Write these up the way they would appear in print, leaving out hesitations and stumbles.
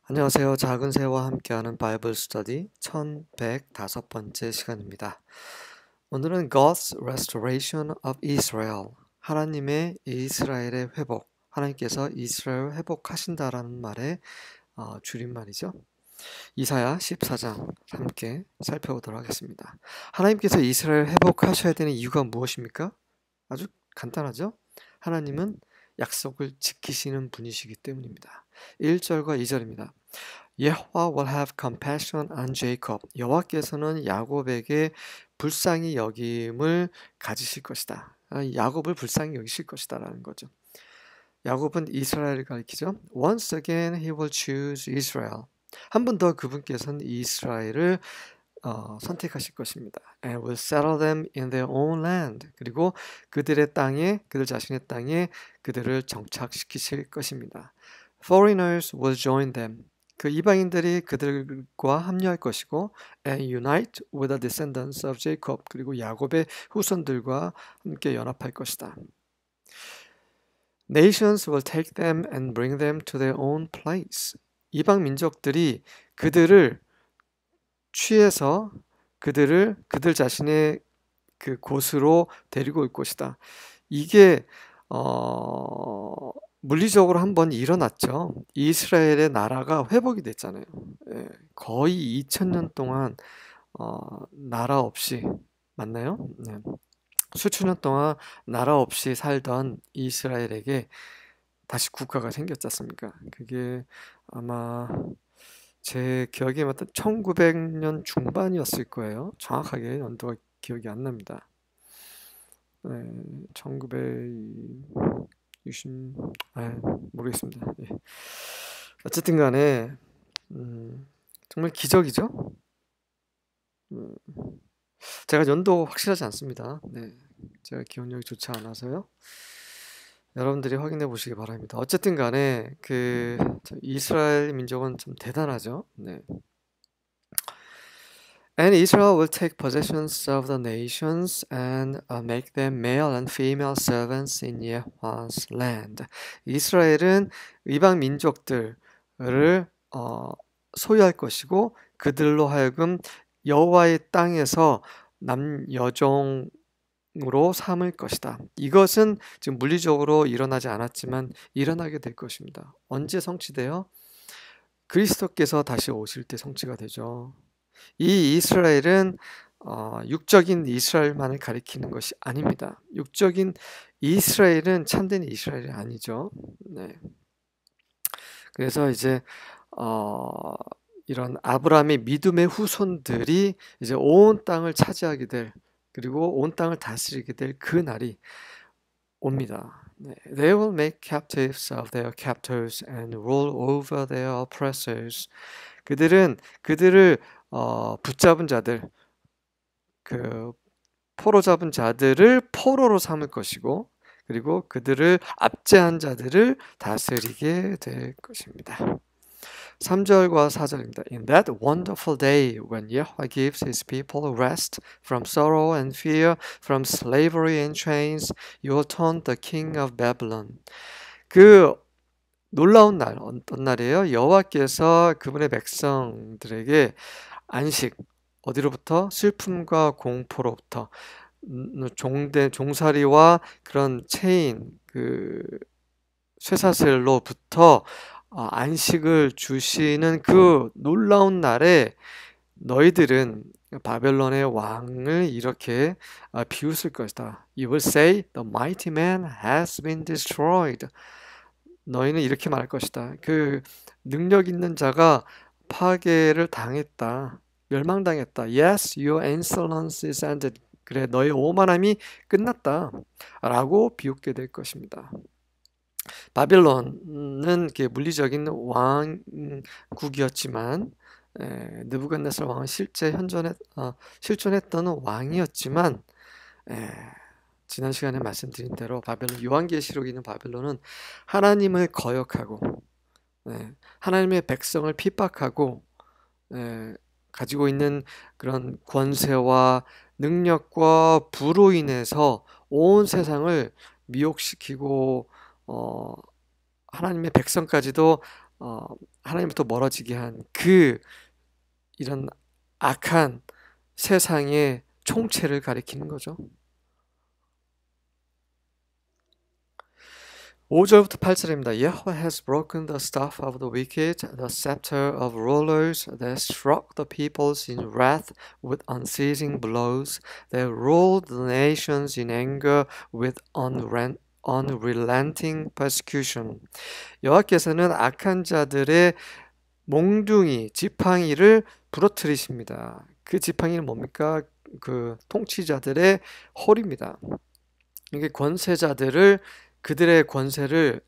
안녕하세요. 작은 새와 함께하는 바이블 스터디 1105번째 시간입니다. 오늘은 God's Restoration of Israel, 하나님의 이스라엘의 회복, 하나님께서 이스라엘을 회복하신다라는 말의 줄임말이죠. 이사야 14장 함께 살펴보도록 하겠습니다. 하나님께서 이스라엘을 회복하셔야 되는 이유가 무엇입니까? 아주 간단하죠? 하나님은 약속을 지키시는 분이시기 때문입니다. 1절과 2절입니다. 여호와 will have compassion on Jacob. 여호와께서는 야곱에게 불쌍히 여김을 가지실 것이다. 야곱을 불쌍히 여기실 것이다라는 거죠. 야곱은 이스라엘을 가리키죠. Once again he will choose Israel. 한 번 더 그분께서는 이스라엘을 선택하실 것입니다. And will settle them in their own land. 그리고 그들의 땅에, 그들 자신의 땅에 그들을 정착시키실 것입니다. Foreigners will join them. 그 이방인들이 그들과 합류할 것이고, and unite with the descendants of Jacob. 그리고 야곱의 후손들과 함께 연합할 것이다. Nations will take them and bring them to their own place. 이방 민족들이 그들을 취해서 그들 자신의 그 곳으로 데리고 올 것이다. 이게 물리적으로 한번 일어났죠. 이스라엘의 나라가 회복이 됐잖아요. 거의 2000년 동안 나라 없이 맞나요? 네. 수천 년 동안 나라 없이 살던 이스라엘에게 다시 국가가 생겼지 않습니까? 그게 아마 제 기억에 맞던 1900년 중반이었을 거예요. 정확하게 연도가 기억이 안 납니다. 1960, 모르겠습니다. 예. 어쨌든 간에 정말 기적이죠. 제가 연도 확실하지 않습니다. 네, 제가 기억력이 좋지 않아서요. 여러분들이 확인해 보시기 바랍니다. 어쨌든 간에 그 이스라엘 민족은 좀 대단하죠. 네. And Israel will take possessions of the nations and make them male and female servants in Yahweh's land. 이스라엘은 이방 민족들을 소유할 것이고 그들로 하여금 여호와의 땅에서 남여종으로 삼을 것이다. 이것은 지금 물리적으로 일어나지 않았지만 일어나게 될 것입니다. 언제 성취돼요? 그리스도께서 다시 오실 때 성취가 되죠. 이 이스라엘은 육적인 이스라엘만을 가리키는 것이 아닙니다. 육적인 이스라엘은 참된 이스라엘이 아니죠. 네. 그래서 이제 이런 아브라함의 믿음의 후손들이 이제 온 땅을 차지하게 될, 그리고 온 땅을 다스리게 될 그 날이 옵니다. 네. They will make captives of their captors and rule over their oppressors. 그들은 그들을 붙잡은 자들, 그 포로 잡은 자들을 포로로 삼을 것이고, 그리고 그들을 압제한 자들을 다스리게 될 것입니다. 3절과 4절입니다. In that wonderful day when Yahweh gives his people rest from sorrow and fear, from slavery and chains, you will turn the king of Babylon. 그 놀라운 날, 어떤 날이에요? 여호와께서 그분의 백성들에게 안식, 어디로부터? 슬픔과 공포로부터, 종살이와 그런 체인, 그 쇠사슬로부터 안식을 주시는 그 놀라운 날에 너희들은 바벨론의 왕을 이렇게 비웃을 것이다. You will say, the mighty man has been destroyed. 너희는 이렇게 말할 것이다. 그 능력 있는 자가 파괴를 당했다. 멸망당했다. Yes, your insolence is ended. 그래, 너의 오만함이 끝났다. 라고 비웃게 될 것입니다. 바벨론은 물리적인 왕국이었지만, 느부갓네살 왕은 실제 실존했던 왕이었지만, 지난 시간에 말씀드린 대로 바벨론, 요한계시록에 있는 바벨론은 하나님을 거역하고, 하나님의 백성을 핍박하고, 가지고 있는 그런 권세와 능력과 부로 인해서 온 세상을 미혹시키고 하나님의 백성까지도 하나님부터 멀어지게 한 그 이런 악한 세상의 총체를 가리키는 거죠. 5절부터 8절입니다. Yahweh has broken the staff of the wicked, the scepter of rulers that struck the peoples in wrath with unceasing blows, that ruled the nations in anger with unrelenting persecution. 여호와께서는 악한 자들의 몽둥이, 지팡이를 부러뜨리십니다. 그 지팡이는 뭡니까? 그 통치자들의 홀입니다. 이게 권세자들을 그들의 권세를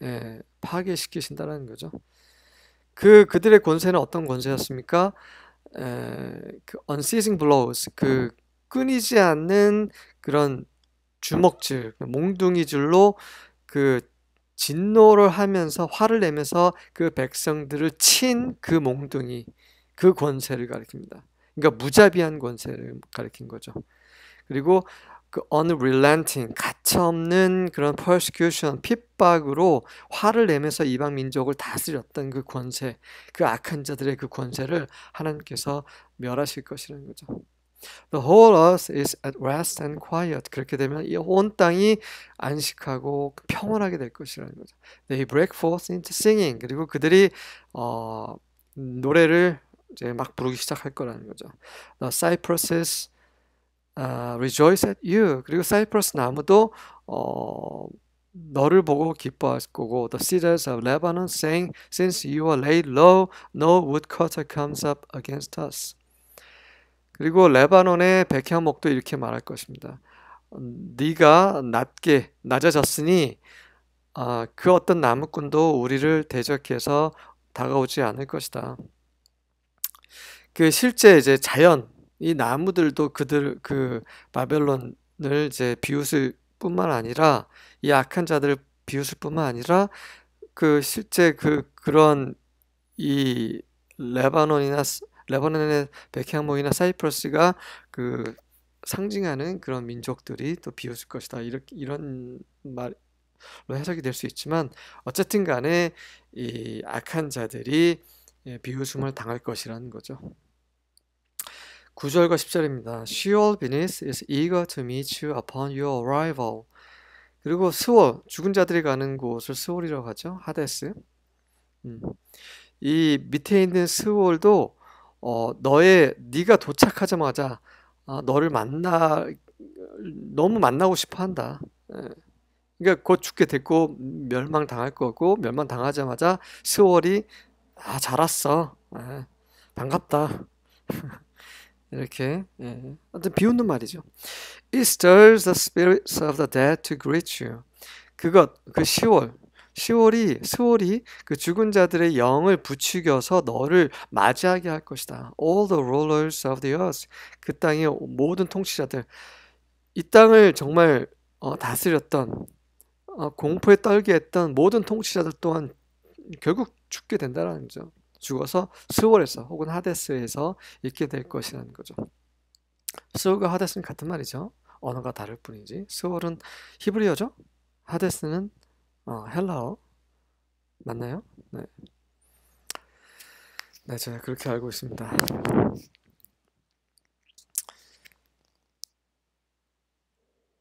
파괴시키신다는 거죠. 그들의 권세는 어떤 권세였습니까? 그 unceasing blows, 그 끊이지 않는 그런 주먹질, 몽둥이질로 그 진노를 하면서 화를 내면서 그 백성들을 친 그 몽둥이, 그 권세를 가리킵니다. 그러니까 무자비한 권세를 가리킨 거죠. 그리고 그 unrelenting, 가차없는 그런 persecution, 핍박으로 화를 내면서 이방 민족을 다스렸던 그 권세, 그 악한 자들의 그 권세를 하나님께서 멸하실 것이라는 거죠. The whole earth is at rest and quiet. 그렇게 되면 이 온 땅이 안식하고 평온하게 될 것이라는 거죠. They break forth into singing. 그리고 그들이 노래를 이제 막 부르기 시작할 거라는 거죠. The cypresses rejoice at you. 그리고 사이프러스 나무도 너를 보고 기뻐할 거고, the cedars of Lebanon saying, since you are laid low, no woodcutter comes up against us. 그리고 레바논의 백향목도 이렇게 말할 것입니다. 네가 낮아졌으니 그 어떤 나무꾼도 우리를 대적해서 다가오지 않을 것이다. 그 실제 이제 자연 이 나무들도 그 바벨론을 이제 비웃을 뿐만 아니라 이 악한 자들을 비웃을 뿐만 아니라 그 실제 그런 이 레바논의 백향목이나 사이프러스가 그 상징하는 그런 민족들이 또 비웃을 것이다. 이런 말로 해석이 될 수 있지만 어쨌든 간에 이 악한 자들이 비웃음을 당할 것이라는 거죠. 9절과 10절입니다. Sheol beneath is eager to meet you upon your arrival. 그리고 스월, 죽은 자들이 가는 곳을 스월이라고 하죠. 하데스. 이 밑에 있는 스월도 네가 도착하자마자 너를 너무 만나고 싶어 한다. 그러니까 곧 죽게 됐고 멸망당할 거고, 멸망당하자마자 스월이 잘 왔어. 반갑다. 이렇게 어떤 비웃는 말이죠. It stirs the spirits of the dead to greet you. 스월이 그 죽은 자들의 영을 부추겨서 너를 맞이하게 할 것이다. All the rulers of the earth. 그 땅의 모든 통치자들, 이 땅을 정말 다스렸던 공포에 떨게 했던 모든 통치자들 또한 결국 죽게 된다는 거죠. 죽어서 스월에서 혹은 하데스에서 있게 될 것이라는 거죠. 스월과 하데스는 같은 말이죠. 언어가 다를 뿐이지. 스월은 히브리어죠. 하데스는 헬라어. 맞나요? 네. 네, 제가 그렇게 알고 있습니다.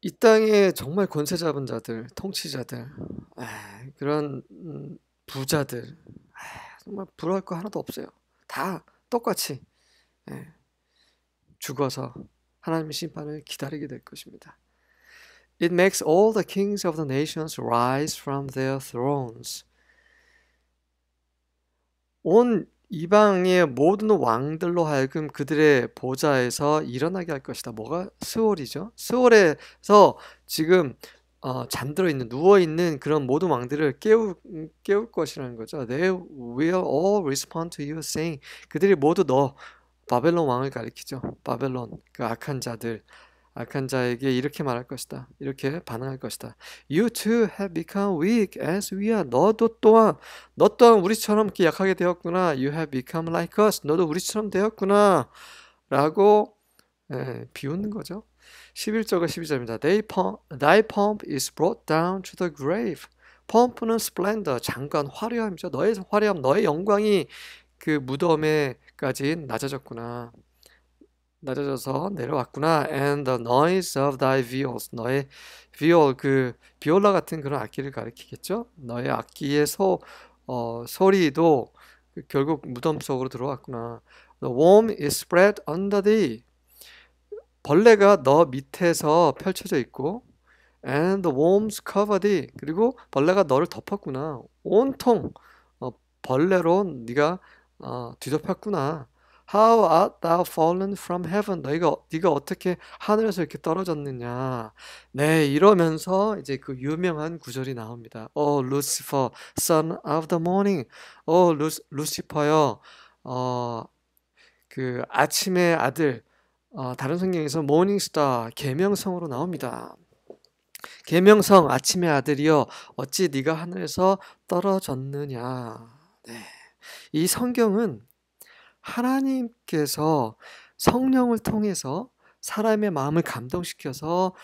이 땅에 정말 권세 잡은 자들, 통치자들, 그런 부자들, 정말 부러울 거 하나도 없어요. 다 똑같이 죽어서 하나님의 심판을 기다리게 될 것입니다. It makes all the kings of the nations rise from their thrones. 온 이방의 모든 왕들로 하여금 그들의 보좌에서 일어나게 할 것이다. 뭐가? 스월이죠. 스월에서 지금 잠들어 있는, 누워 있는 그런 모든 왕들을 깨울 것이라는 거죠. They will all respond to you, saying, 그들이 모두 너 바벨론 왕을 가리키죠. 바벨론 그 악한 자에게 이렇게 말할 것이다. 이렇게 반응할 것이다. You too have become weak as we are. 너 또한 우리처럼 이렇게 약하게 되었구나. You have become like us. 너도 우리처럼 되었구나. 라고 비웃는 거죠. 11절과 12절입니다. Thy pomp is brought down to the grave. 펌프는 splendor, 장관, 화려함이죠. 너의 화려함, 너의 영광이 그 무덤에까지 낮아져서 내려왔구나. And the noise of thy viols, 너의 비올, 그 비올라 같은 그런 악기를 가리키겠죠. 너의 악기의 소리도 결국 무덤 속으로 들어왔구나. The worm is spread under thee, 벌레가 너 밑에서 펼쳐져 있고, and the worms cover thee, 그리고 벌레가 너를 덮었구나. 온통 벌레로 네가 뒤덮였구나. How art thou fallen from heaven? 네가 어떻게 하늘에서 이렇게 떨어졌느냐. 네, 이러면서 이제 그 유명한 구절이 나옵니다. Oh, Lucifer, son of the morning. 루시퍼여, 그 아침의 아들. 다른 성경에서 morning star, 계명성으로 나옵니다. 계명성, 아침의 아들이여, 어찌 네가 하늘에서 떨어졌느냐. 네. 이 성경은 하나님께서 성령을 통해서 사람의 마음을 감동시켜서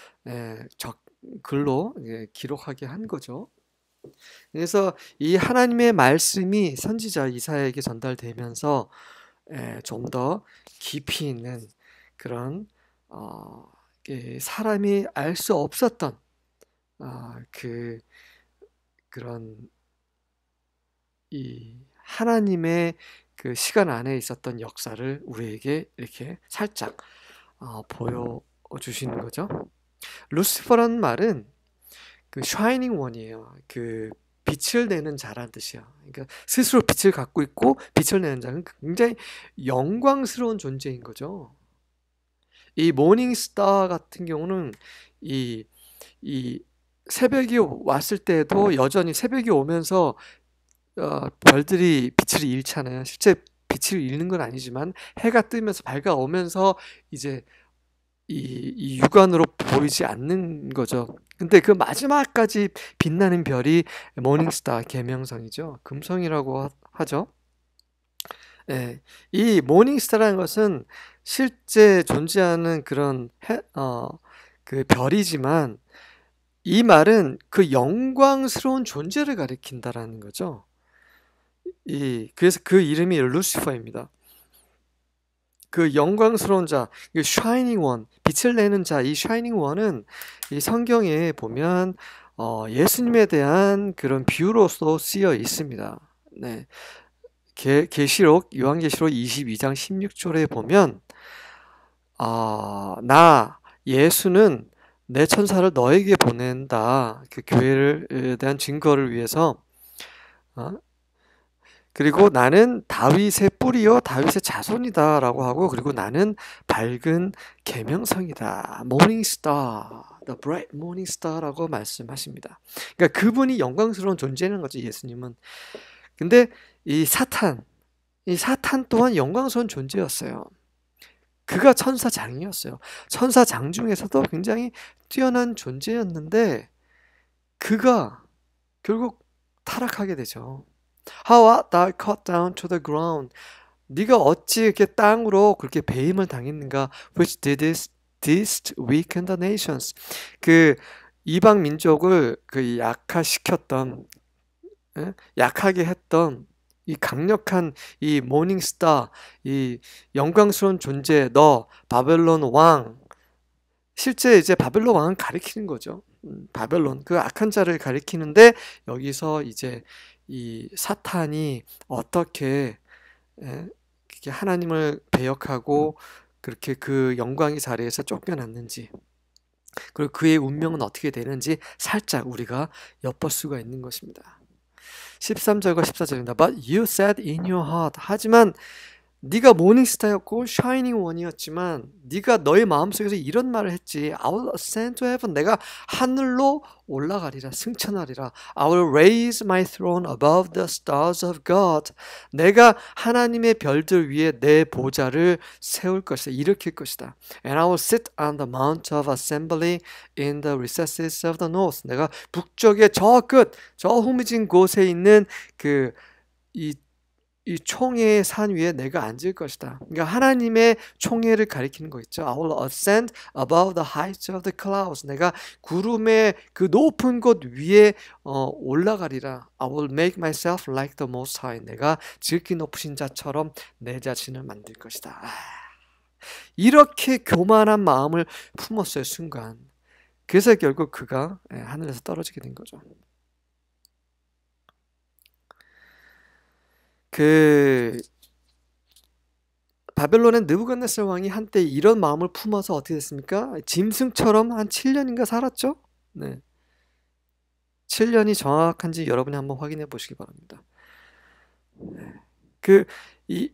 글로 기록하게 한 거죠. 그래서 이 하나님의 말씀이 선지자 이사야에게 전달되면서 좀 더 깊이 있는 그런 사람이 알 수 없었던 그런 이 하나님의 그 시간 안에 있었던 역사를 우리에게 이렇게 살짝 보여주시는 거죠. 루시퍼라는 말은 그 샤이닝 원이에요. 그 빛을 내는 자란 뜻이야. 그러니까 스스로 빛을 갖고 있고 빛을 내는 자는 굉장히 영광스러운 존재인 거죠. 이 모닝스타 같은 경우는 이 새벽이 왔을 때도 여전히 새벽이 오면서 별들이 빛을 잃잖아요. 실제 빛을 잃는 건 아니지만 해가 뜨면서 밝아오면서 이제 이 육안으로 보이지 않는 거죠. 근데 그 마지막까지 빛나는 별이 모닝스타, 계명성이죠. 금성이라고 하죠. 네, 이 모닝스타라는 것은 실제 존재하는 그런 그 별이지만 이 말은 그 영광스러운 존재를 가리킨다라는 거죠. 그래서 그 이름이 루시퍼입니다. 그 영광스러운 자, 샤이닝 원, 빛을 내는 자, 이 샤이닝 원은 이 성경에 보면 예수님에 대한 그런 비유로서 쓰여 있습니다. 네. 요한계시록 22장 16절에 보면 나 예수는 내 천사를 너에게 보낸다. 그 교회에 대한 증거를 위해서. 그리고 나는 다윗의 뿌리요 다윗의 자손이다 라고 하고, 그리고 나는 밝은 계명성이다. Morning Star, The Bright Morning Star 라고 말씀하십니다. 그러니까 그분이 영광스러운 존재는 거죠, 예수님은. 근데 이 사탄 또한 영광스러운 존재였어요. 그가 천사장이었어요. 천사장 중에서도 굉장히 뛰어난 존재였는데 그가 결국 타락하게 되죠. How art thou cut down to the ground? 네가 어찌 이렇게 땅으로 그렇게 배임을 당했는가? Which didst weaken the nations? 그 이방 민족을 그 약하게 했던 이 강력한 이 모닝스타, 이 영광스러운 존재, 너 바벨론 왕. 실제 이제 바벨론 왕은 가리키는 거죠. 바벨론, 그 악한 자를 가리키는데 여기서 이제 이 사탄이 어떻게 하나님을 배역하고 그렇게 그 영광의 자리에서 쫓겨났는지, 그리고 그의 운명은 어떻게 되는지 살짝 우리가 엿볼 수가 있는 것입니다. 13절과 14절입니다. But you said in your heart. 하지만 네가 모닝스타였고 샤이닝 원이었지만 네가 너의 마음속에서 이런 말을 했지. I will ascend to heaven. 내가 하늘로 올라가리라, 승천하리라. I will raise my throne above the stars of God. 내가 하나님의 별들 위에 내 보좌를 세울 것이다, 일으킬 것이다. And I will sit on the mount of assembly in the recesses of the north. 내가 북쪽의 저 끝, 저 후미진 곳에 있는 이 이 총회의 산 위에 내가 앉을 것이다. 그러니까 하나님의 총회를 가리키는 거 있죠. I will ascend above the heights of the clouds. 내가 구름의 그 높은 곳 위에 올라가리라. I will make myself like the Most High. 내가 지극히 높으신 자처럼 내 자신을 만들 것이다. 이렇게 교만한 마음을 품었어요, 순간. 그래서 결국 그가 하늘에서 떨어지게 된 거죠. 바벨론의 느부갓네살 왕이 한때 이런 마음을 품어서 어떻게 됐습니까? 짐승처럼 한 7년인가 살았죠? 네. 7년이 정확한지 여러분이 한번 확인해 보시기 바랍니다. 이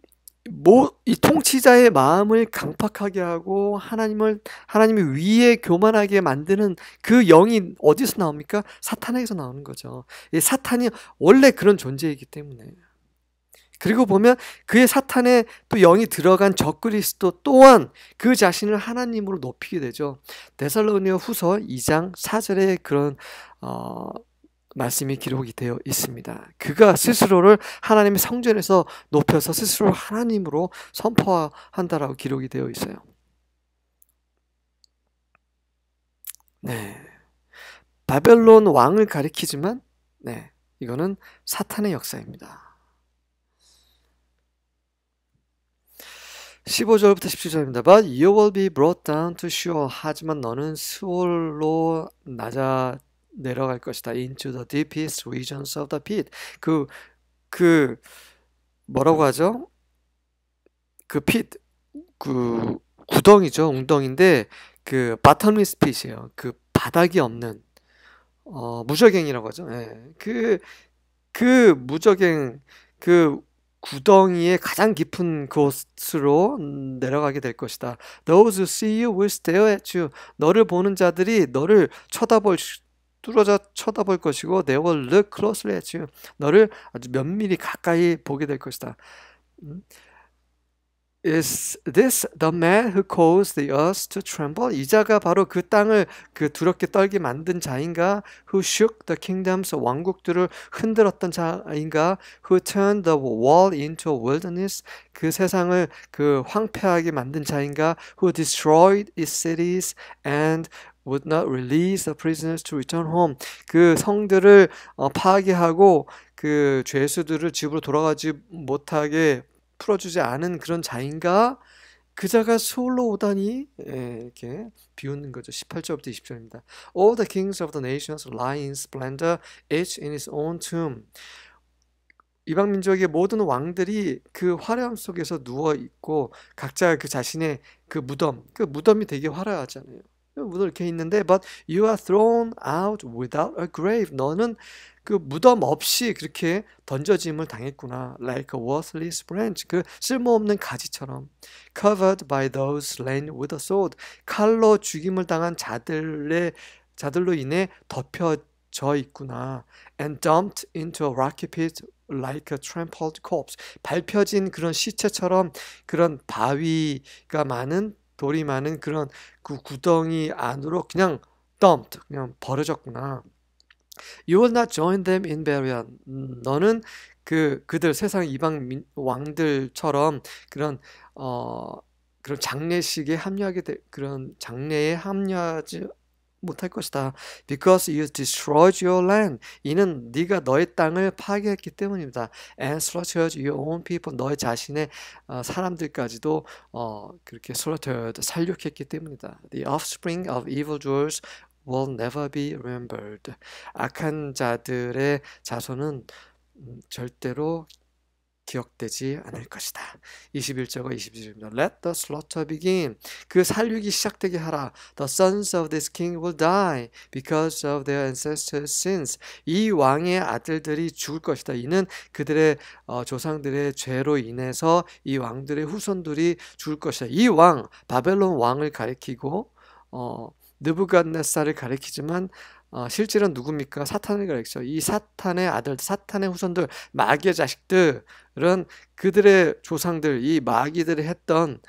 통치자의 마음을 강팍하게 하고 하나님이 위에 교만하게 만드는 그 영이 어디서 나옵니까? 사탄에게서 나오는 거죠. 이 사탄이 원래 그런 존재이기 때문에. 그리고 보면 그의 사탄의 또 영이 들어간 적그리스도 또한 그 자신을 하나님으로 높이게 되죠. 데살로니가 후서 2장 4절에 그런 말씀이 기록이 되어 있습니다. 그가 스스로를 하나님의 성전에서 높여서 스스로를 하나님으로 선포한다라고 기록이 되어 있어요. 네, 바벨론 왕을 가리키지만 이거는 사탄의 역사입니다. 15절부터 17절입니다. But you will be brought down to Sheol. 하지만 너는 수올로 내려갈 것이다. Into the deepest regions of the pit. 뭐라고 하죠? pit, 구덩이죠. 웅덩인데 bottomless pit이에요. 바닥이 없는 무저갱이라고 하죠. 무저갱 구덩이의 가장 깊은 곳으로 내려가게 될 것이다. Those who see you will stare at you. 너를 보는 자들이 너를 뚫어져 쳐다볼 것이고 They will look closely at you. 너를 아주 면밀히 가까이 보게 될 것이다. Is this the man who caused the earth to tremble? 이 자가 바로 그 땅을 두렵게 떨게 만든 자인가? Who shook the kingdoms, 왕국들을 흔들었던 자인가? Who turned the world into a wilderness? 그 세상을 황폐하게 만든 자인가? Who destroyed its cities and would not release the prisoners to return home. 그 성들을 파괴하고 죄수들을 집으로 돌아가지 못하게 풀어주지 않은 그런 자인가? 그 자가 수올로 오다니 이렇게 비웃는 거죠. 18절부터 20절입니다. All the kings of the nations lie in splendor, each in his own tomb. 이방 민족의 모든 왕들이 그 화려함 속에서 누워 있고 각자 그 자신의 무덤이 되게 화려하잖아요. 무덤 이렇게 있는데 But you are thrown out without a grave. 너는 무덤 없이 그렇게 던져짐을 당했구나. Like a worthless branch. 쓸모없는 가지처럼. Covered by those slain with a sword. 칼로 죽임을 당한 자들로 인해 덮여져 있구나. And dumped into a rocky pit like a trampled corpse. 밟혀진 그런 시체처럼 그런 바위가 많은 돌이 많은 그런 구덩이 안으로 그냥 dumped, 그냥 버려졌구나. You will not join them in burial. 너는 그들 세상 이방 왕들처럼 그런 장례식에 그런 장례에 합류하지 못할 것이다. Because you destroyed your land. 이는 네가 너의 땅을 파괴했기 때문입니다. And slaughtered your own people. 너의 자신의 사람들까지도 그렇게 slaughtered, 살육했기 때문이다. The offspring of evildoers will never be remembered. 악한 자들의 자손은 절대로 기억되지 않을 것이다. 21절과 22절입니다. Let the slaughter begin. 그 살육이 시작되게 하라. The sons of this king will die because of their ancestors' sins. 이 왕의 아들들이 죽을 것이다. 이는 그들의 조상들의 죄로 인해서 이 왕들의 후손들이 죽을 것이다. 이 왕, 바벨론 왕을 가리키고 느부갓네살을 가리키지만 실제로는 누굽니까? 사탄을 가리키죠. 이 사탄의 아들, 사탄의 후손들, 마귀의 자식들은 그들의 조상들, 이 마귀들이 했던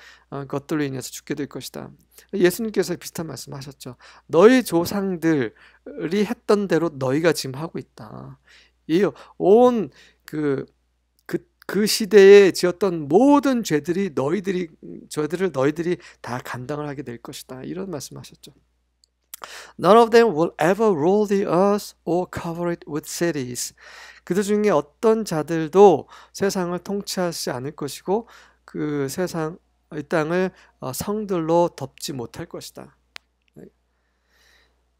것들로 인해서 죽게 될 것이다. 예수님께서 비슷한 말씀하셨죠. 너희 조상들이 했던 대로 너희가 지금 하고 있다. 온 그 시대에 지었던 모든 죄들을 너희들이 다 감당을 하게 될 것이다. 이런 말씀하셨죠. None of them will ever rule the earth or cover it with cities. 그들 중에 어떤 자들도 세상을 통치하지 않을 것이고 그 세상 이 땅을 성들로 덮지 못할 것이다.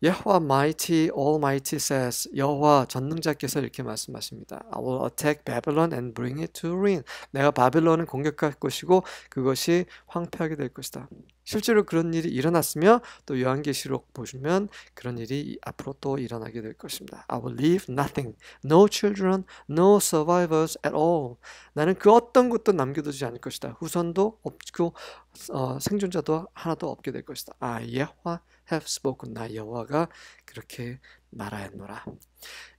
여호와 mighty, almighty says, 여호와 전능자께서 이렇게 말씀하십니다. I will attack Babylon and bring it to ruin. 내가 바벨론을 공격할 것이고 그것이 황폐하게 될 것이다. 실제로 그런 일이 일어났으며 또 요한계시록 보시면 그런 일이 앞으로 또 일어나게 될 것입니다. I will leave nothing, no children, no survivors at all. 나는 그 어떤 것도 남겨두지 않을 것이다. 후손도 없고 생존자도 하나도 없게 될 것이다. 여호와 have spoken. 나 여호와가 그렇게 말하였노라.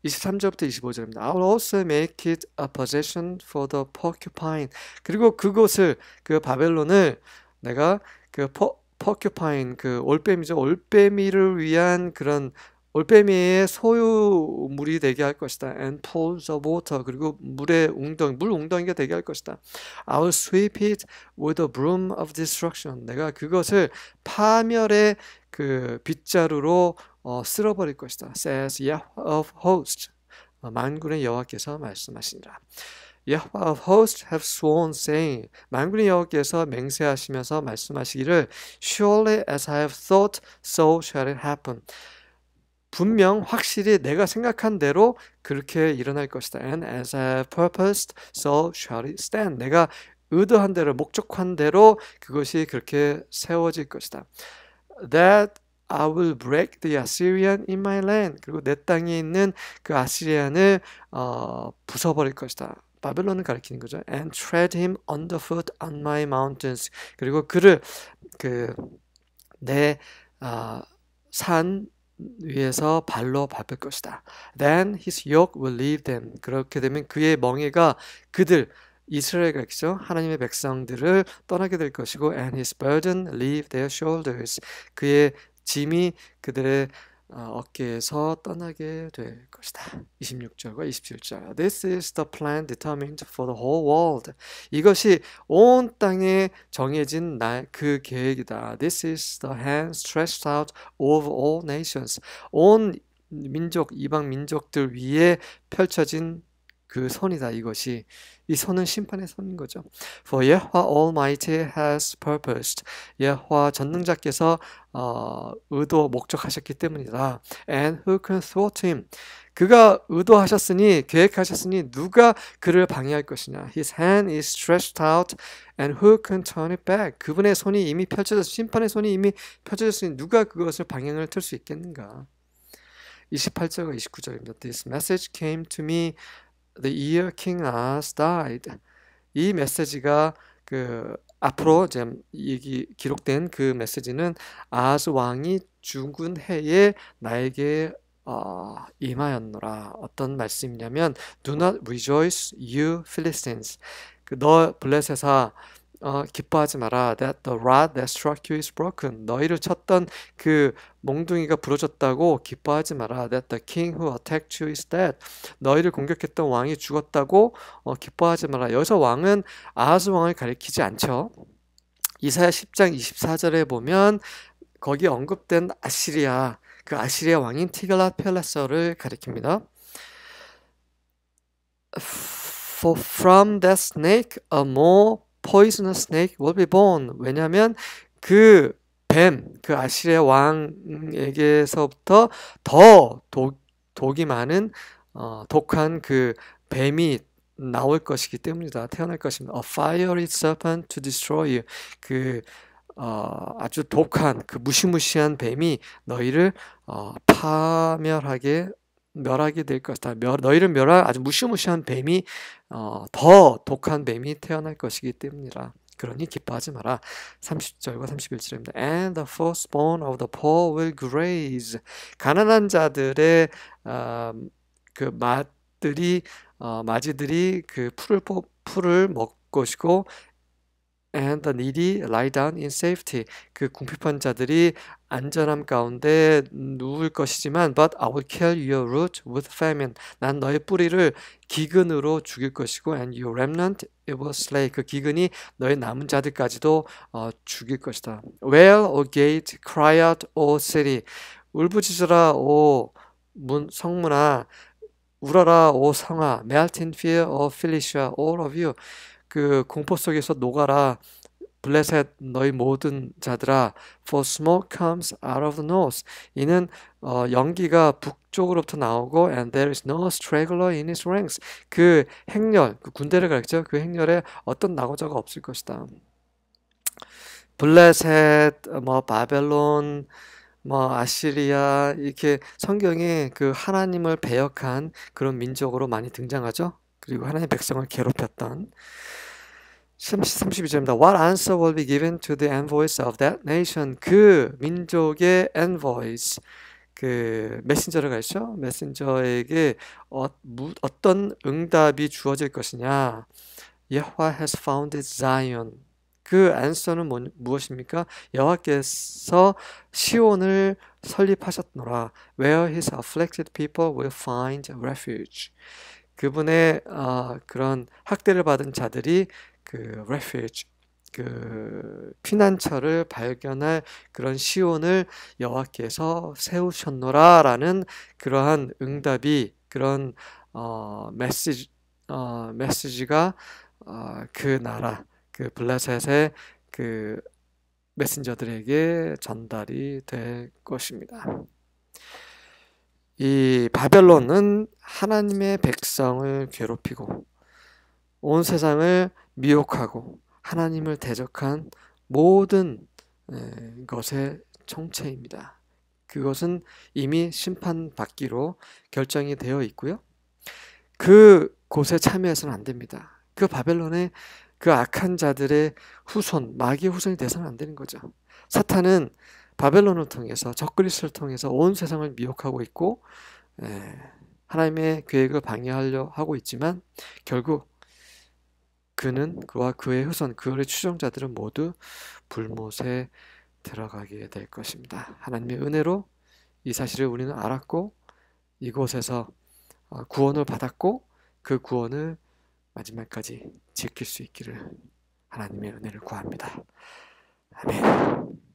23절부터 25절입니다. I will also make it a possession for the porcupine. 그리고 그곳을 그 바벨론을 내가 그 porcupine 그 올빼미죠. 올빼미를 위한 그런 올빼미의 소유물이 되게 할 것이다. And pools of water. 그리고 물 웅덩이가 되게 할 것이다. I will sweep it with a broom of destruction. 내가 그것을 파멸의 그 빗자루로 쓸어버릴 것이다. Says Yahweh of hosts. 만군의 여호와께서 말씀하시니라. Yahweh of hosts have sworn saying, 만군의 여호와께서 맹세하시면서 말씀하시기를 Surely as I have thought, so shall it happen. 분명 확실히 내가 생각한 대로 그렇게 일어날 것이다. And as I have purposed, so shall it stand. 내가 의도한 대로, 목적한 대로 그것이 그렇게 세워질 것이다. That I will break the Assyrian in my land. 그리고 내 땅에 있는 그 아시리안을 부숴버릴 것이다. 바벨론을 가리키는 거죠. And tread him underfoot on my mountains. 그리고 그를 내 산 위에서 발로 밟을 것이다. Then his yoke will leave them. 그렇게 되면 그의 멍에가 그들 이스라엘 가르치죠. 하나님의 백성들을 떠나게 될 것이고 and his burden leave their shoulders. 그의 짐이 그들의 어깨에서 떠나게 될 것이다. 26절과 27절. This is the plan determined for the whole world. 이것이 온 땅에 정해진 그 계획이다. This is the hand stretched out over all nations. 온 민족, 이방 민족들 위에 펼쳐진 그 손이다. 이것이 이 손은 심판의 손인 거죠. For Yahweh Almighty has purposed. 여호와 전능자께서 의도 목적하셨기 때문이다. And who can thwart him? 그가 의도하셨으니 계획하셨으니 누가 그를 방해할 것이냐? His hand is stretched out, and who can turn it back? 그분의 손이 이미 심판의 손이 이미 펼쳐졌으니 누가 그것을 방향을 틀 수 있겠는가? 28절과 29절입니다. This message came to me the year King Ahaz died. 이 메시지가 앞으로 기록된 그 메시지는 아하스 왕이 죽은 해에 나에게 임하였노라. 어떤 말씀이냐면 Do not rejoice, you Philistines. 너 블레셋아 기뻐하지 마라. That the rod that struck you is broken. 너희를 쳤던 그 몽둥이가 부러졌다고 기뻐하지 마라. That the king who attacked you is dead. 너희를 공격했던 왕이 죽었다고 기뻐하지 마라. 여기서 왕은 아하스 왕을 가리키지 않죠. 이사야 10장 24절에 보면 거기 언급된 아시리아, 그 아시리아 왕인 티글랏필레서를 가리킵니다. For from that snake a more poisonous snake will be born. 왜냐하면 그 아시리아 왕에게서부터 더 독이 많은 독한 그 뱀이 나올 것이기 때문이다. 태어날 것입니다. A fiery serpent to destroy you. 아주 독한 그 무시무시한 뱀이 너희를 멸하게 될 것이다. 너희를 멸할 아주 무시무시한 뱀이 더 독한 뱀이 태어날 것이기 때문이라. 그러니 기뻐하지 마라. 30절과 31절입니다. And the firstborn of the poor will graze. 가난한 자들의 그 마지들이 그 풀을 먹을 것이고 and the needy lie down in safety. 그 궁핍한 자들이 안전함 가운데 누울 것이지만 but I will kill your root with famine. 난 너의 뿌리를 기근으로 죽일 것이고 and your remnant it will slay. 그 기근이 너의 남은 자들까지도 죽일 것이다. Wail, O gate, cry out, O city. 울부짖으라, 오 성문아. 울어라, 오 성아. Melt in fear, O Philistia, all of you. 그 공포 속에서 녹아라. 블레셋 너희 모든 자들아. For smoke comes out of the north. 이는 연기가 북쪽으로부터 나오고 and there is no straggler in his ranks. 그 행렬, 그 군대를 가리키죠. 그 행렬에 어떤 낙오자가 없을 것이다. 블레셋, 바벨론, 아시리아 이렇게 성경에 그 하나님을 배역한 그런 민족으로 많이 등장하죠. 그리고 하나님의 백성을 괴롭혔던 32절입니다. What answer will be given to the envoys of that nation? 그 민족의 envoys, 그 메신저를 가르쳐 메신저에게 어떤 응답이 주어질 것이냐? 여호와 has founded Zion. 그 answer는 무엇입니까? 여호와께서 시온을 설립하셨노라. Where his afflicted people will find refuge. 그분의 그런 학대를 받은 자들이 그 refuge, 그 피난처를 발견할 그런 시온을 여호와께서 세우셨노라라는 그러한 응답이 그런 메시지가 그 나라 그 블레셋의 그 메신저들에게 전달이 될 것입니다. 이 바벨론은 하나님의 백성을 괴롭히고 온 세상을 미혹하고 하나님을 대적한 모든 것의 총체입니다. 그것은 이미 심판받기로 결정이 되어 있고요. 그 곳에 참여해서는 안 됩니다. 그 바벨론의 그 악한 자들의 후손, 마귀의 후손이 돼서는 안 되는 거죠. 사탄은 바벨론을 통해서 적그리스도를 통해서 온 세상을 미혹하고 있고 하나님의 계획을 방해하려 하고 있지만 결국 그는 그와 그의 후손, 그의 추종자들은 모두 불못에 들어가게 될 것입니다. 하나님의 은혜로 이 사실을 우리는 알았고 이곳에서 구원을 받았고 그 구원을 마지막까지 지킬 수 있기를 하나님의 은혜를 구합니다. 아멘.